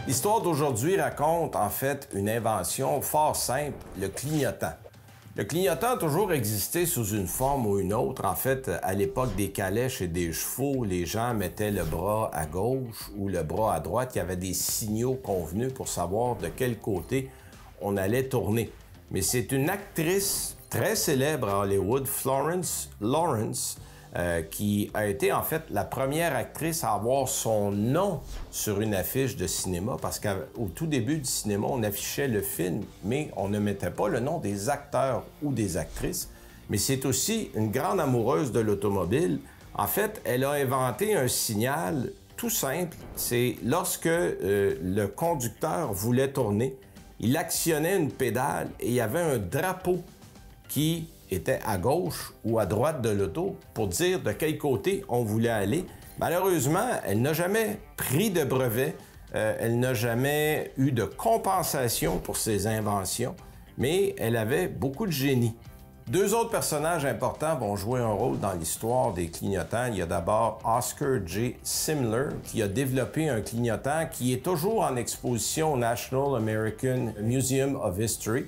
L'histoire d'aujourd'hui raconte en fait une invention fort simple, le clignotant. Le clignotant a toujours existé sous une forme ou une autre. En fait, à l'époque des calèches et des chevaux, les gens mettaient le bras à gauche ou le bras à droite. Il y avait des signaux convenus pour savoir de quel côté on allait tourner. Mais c'est une actrice très célèbre à Hollywood, Florence Lawrence, qui a été en fait la première actrice à avoir son nom sur une affiche de cinéma, parce qu'au tout début du cinéma, on affichait le film, mais on ne mettait pas le nom des acteurs ou des actrices. Mais c'est aussi une grande amoureuse de l'automobile. En fait, elle a inventé un signal tout simple. C'est lorsque le conducteur voulait tourner, il actionnait une pédale et il y avait un drapeau qui était à gauche ou à droite de l'auto pour dire de quel côté on voulait aller. Malheureusement, elle n'a jamais pris de brevet, elle n'a jamais eu de compensation pour ses inventions, mais elle avait beaucoup de génie. Deux autres personnages importants vont jouer un rôle dans l'histoire des clignotants. Il y a d'abord Oscar J. Simler, qui a développé un clignotant qui est toujours en exposition au National American Museum of History,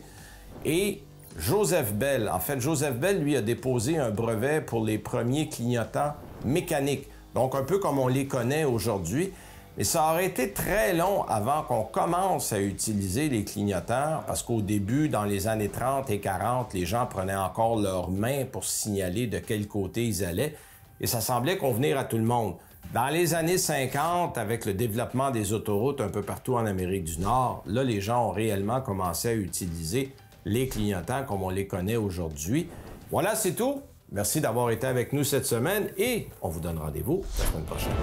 et Joseph Bell. En fait, Joseph Bell, lui, a déposé un brevet pour les premiers clignotants mécaniques, donc un peu comme on les connaît aujourd'hui. Mais ça aurait été très long avant qu'on commence à utiliser les clignotants, parce qu'au début, dans les années 30 et 40, les gens prenaient encore leurs mains pour signaler de quel côté ils allaient, et ça semblait convenir à tout le monde. Dans les années 50, avec le développement des autoroutes un peu partout en Amérique du Nord, là, les gens ont réellement commencé à utiliser les clignotants comme on les connaît aujourd'hui. Voilà, c'est tout. Merci d'avoir été avec nous cette semaine et on vous donne rendez-vous la semaine prochaine.